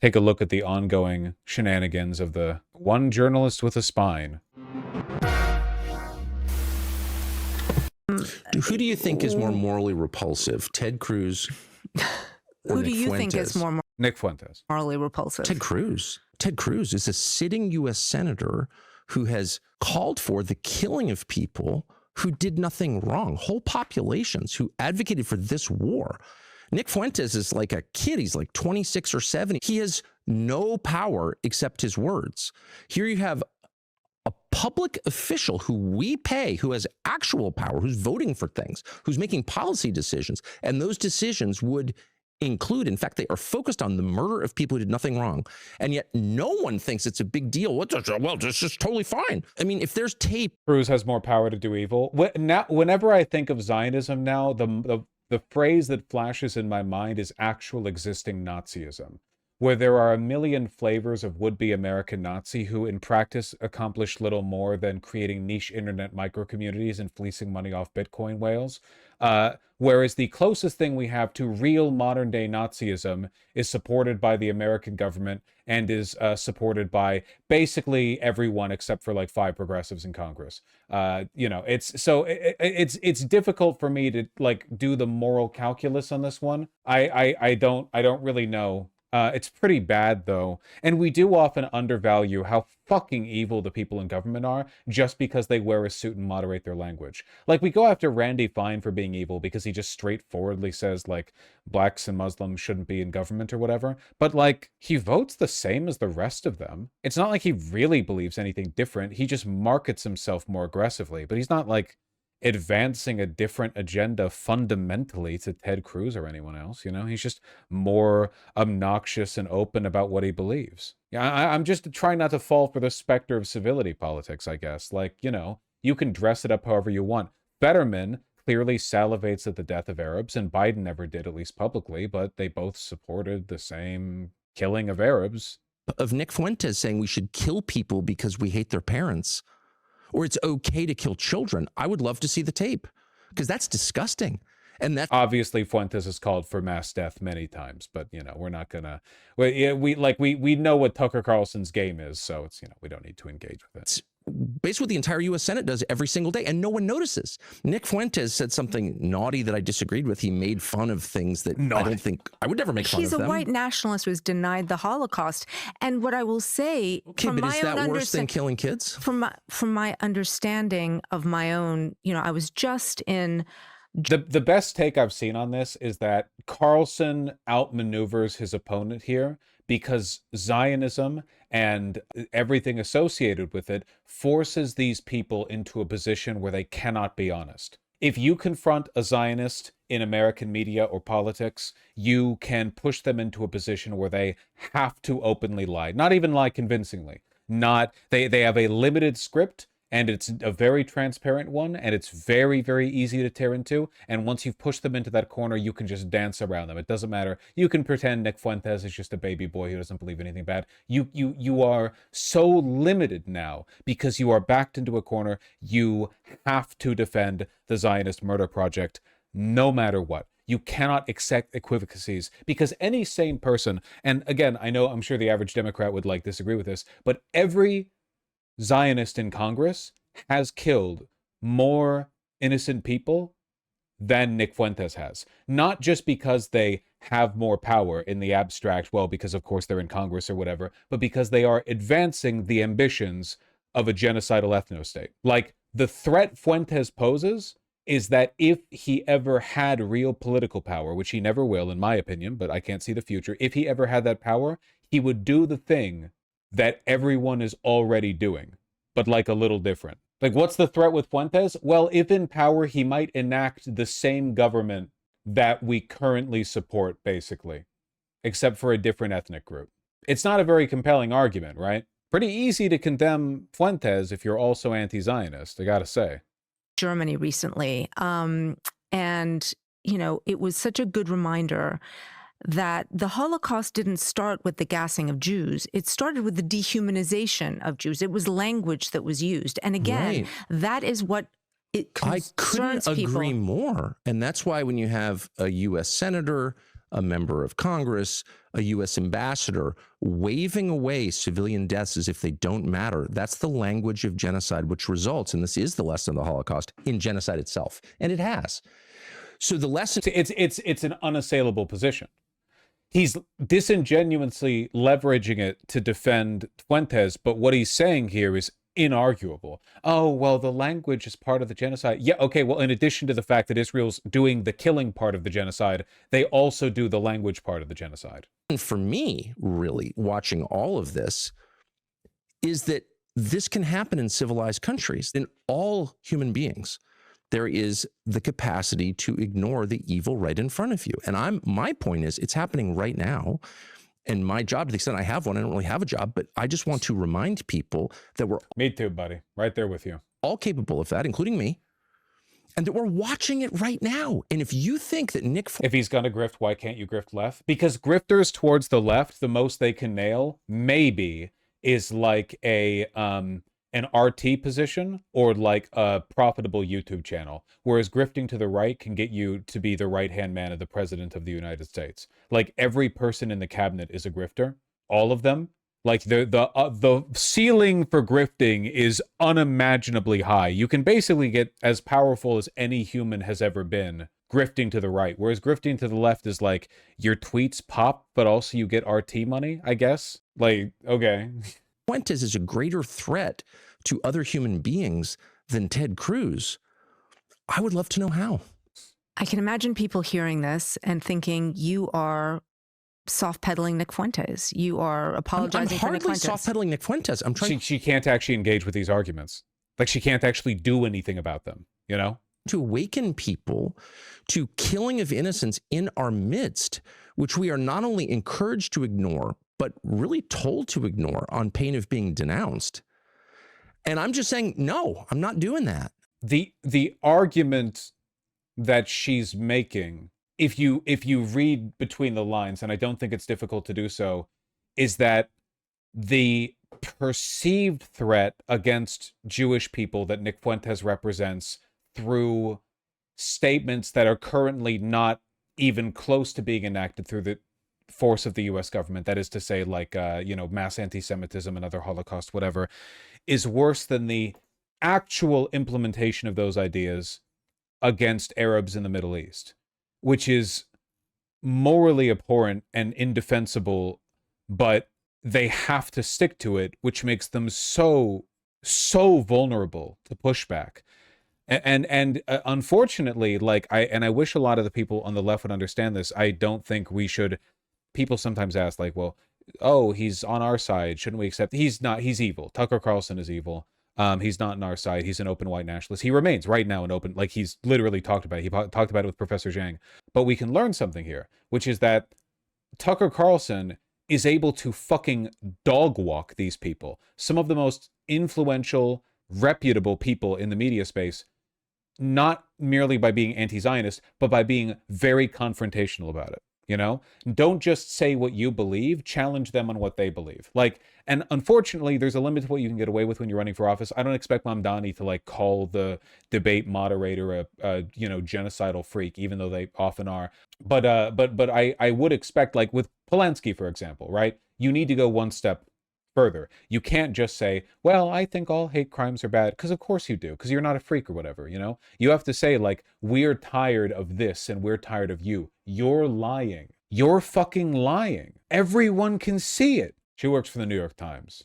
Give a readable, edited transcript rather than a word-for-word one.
take a look at the ongoing shenanigans of the one journalist with a spine. Who do you think is more morally repulsive, Ted Cruz or Who Nick do you Fuentes? think is more Nick Fuentes. morally repulsive? Ted Cruz. Ted Cruz is a sitting U.S. senator who has called for the killing of people who did nothing wrong, whole populations who advocated for this war. Nick Fuentes is like a kid. He's like 26 or 70. He has no power except his words. Here you have a public official who we pay, who has actual power, who's voting for things, who's making policy decisions. And those decisions would include, in fact, they are focused on the murder of people who did nothing wrong. And yet no one thinks it's a big deal. Well, this is totally fine. I mean, if there's tape. Cruz has more power to do evil. Whenever I think of Zionism now, the phrase that flashes in my mind is actual existing Nazism, where there are a million flavors of would-be American Nazi who in practice accomplish little more than creating niche internet micro-communities and fleecing money off Bitcoin whales. Whereas the closest thing we have to real modern-day Nazism is supported by the American government and is supported by basically everyone except for like 5 progressives in Congress. It's difficult for me to like do the moral calculus on this one. I don't really know. It's pretty bad, though. And we do often undervalue how fucking evil the people in government are just because they wear a suit and moderate their language. Like, we go after Randy Fine for being evil because he just straightforwardly says, like, blacks and Muslims shouldn't be in government or whatever. But, like, he votes the same as the rest of them. It's not like he really believes anything different. He just markets himself more aggressively. But he's not, like, advancing a different agenda fundamentally to Ted Cruz or anyone else, you know? He's just more obnoxious and open about what he believes. Yeah, I'm just trying not to fall for the specter of civility politics, I guess. Like, you know, you can dress it up however you want. Fetterman clearly salivates at the death of Arabs, and Biden never did, at least publicly, but they both supported the same killing of Arabs. Of Nick Fuentes saying we should kill people because we hate their parents, or it's okay to kill children. I would love to see the tape because that's disgusting. And that obviously Fuentes has called for mass death many times, but you know, we're not gonna, we know what Tucker Carlson's game is. So it's, you know, we don't need to engage with it. It's basically what the entire U.S. Senate does every single day, and no one notices. Nick Fuentes said something naughty that I disagreed with. He made fun of things that I don't think I would never make fun of them. He's a white nationalist who's denied the Holocaust. And what I will say, okay, but is that worse than killing kids? From my understanding of my own, you know, I was just in. The best take I've seen on this is that Carlson outmaneuvers his opponent here because Zionism and everything associated with it forces these people into a position where they cannot be honest. If you confront a Zionist in American media or politics, you can push them into a position where they have to openly lie, not even lie convincingly. They have a limited script, and it's a very transparent one, and it's very, very easy to tear into. And once you've pushed them into that corner, you can just dance around them. It doesn't matter. You can pretend Nick Fuentes is just a baby boy who doesn't believe anything bad. You are so limited now because you are backed into a corner. You have to defend the Zionist murder project no matter what. You cannot accept equivocacies because any sane person, and again, I'm sure the average Democrat would like disagree with this, but every Zionist in Congress has killed more innocent people than Nick Fuentes has. Not just because they have more power in the abstract, well, because of course they're in Congress or whatever, but because they are advancing the ambitions of a genocidal ethno-state. Like, the threat Fuentes poses is that if he ever had real political power, which he never will, in my opinion, but I can't see the future, if he ever had that power, he would do the thing that everyone is already doing, but like a little different. Like, what's the threat with Fuentes? Well, if in power, he might enact the same government that we currently support, basically, except for a different ethnic group. It's not a very compelling argument, right? Pretty easy to condemn Fuentes if you're also anti-Zionist, I gotta say. Germany recently, and, you know, it was such a good reminder that the Holocaust didn't start with the gassing of Jews. It started with the dehumanization of Jews. It was language that was used. And again, that is what it concerns people. I couldn't agree more. And that's why when you have a U.S. senator a member of Congress, a U.S. ambassador, waving away civilian deaths as if they don't matter. That's the language of genocide, which results, and this is the lesson of the Holocaust, in genocide itself. And it has. So the lesson... It's an unassailable position. He's disingenuously leveraging it to defend Fuentes, but what he's saying here is inarguable. Oh, well, the language is part of the genocide. Yeah, okay, well, in addition to the fact that Israel's doing the killing part of the genocide, they also do the language part of the genocide. And for me, really, watching all of this, is that this can happen in civilized countries. In all human beings, there is the capacity to ignore the evil right in front of you. And my point is, it's happening right now. And my job, to the extent I have one, I don't really have a job, but I just want to remind people that we're... Me too, buddy. Right there with you. All capable of that, including me, and that we're watching it right now. And if you think that If he's going to grift, why can't you grift left? Because grifters towards the left, the most they can nail, maybe, is like an RT position or like a profitable YouTube channel, whereas grifting to the right can get you to be the right-hand man of the president of the United States. Like every person in the cabinet is a grifter, all of them. Like the ceiling for grifting is unimaginably high. You can basically get as powerful as any human has ever been grifting to the right, whereas grifting to the left is like your tweets pop, but also you get RT money, I guess. Like, okay. Fuentes is a greater threat to other human beings than Ted Cruz, I would love to know how. I can imagine people hearing this and thinking you are soft-pedaling Nick Fuentes. You are apologizing for Nick Fuentes. I'm hardly soft-pedaling Nick Fuentes. I'm trying. She can't actually engage with these arguments. Like she can't actually do anything about them, you know? To awaken people to killing of innocents in our midst, which we are not only encouraged to ignore, but really told to ignore on pain of being denounced. And I'm just saying, no, I'm not doing that. The argument that she's making, if you read between the lines, and I don't think it's difficult to do so, is that the perceived threat against Jewish people that Nick Fuentes represents through statements that are currently not even close to being enacted through the force of the U.S. government, that is to say, like, mass anti-Semitism and other Holocaust, whatever, is worse than the actual implementation of those ideas against Arabs in the Middle East, which is morally abhorrent and indefensible, but they have to stick to it, which makes them so vulnerable to pushback. And unfortunately, like, I wish a lot of the people on the left would understand this. I don't think we should. People sometimes ask, like, well, oh, he's on our side, shouldn't we accept? He's not. He's evil. Tucker Carlson is evil. He's not on our side. He's an open white nationalist. He remains right now an open, like he's literally talked about it. He talked about it with Professor Zhang. But we can learn something here, which is that Tucker Carlson is able to fucking dog walk these people. Some of the most influential, reputable people in the media space, not merely by being anti-Zionist, but by being very confrontational about it. You know, don't just say what you believe, challenge them on what they believe. Like, and unfortunately, there's a limit to what you can get away with when you're running for office. I don't expect Mamdani to like call the debate moderator a genocidal freak, even though they often are. But I would expect, like with Polanski, for example, right? You need to go one step further. You can't just say, well, I think all hate crimes are bad, because of course you do, because you're not a freak or whatever, you know? You have to say, like, we're tired of this and we're tired of you. You're lying. You're fucking lying. Everyone can see it. She works for the New York Times.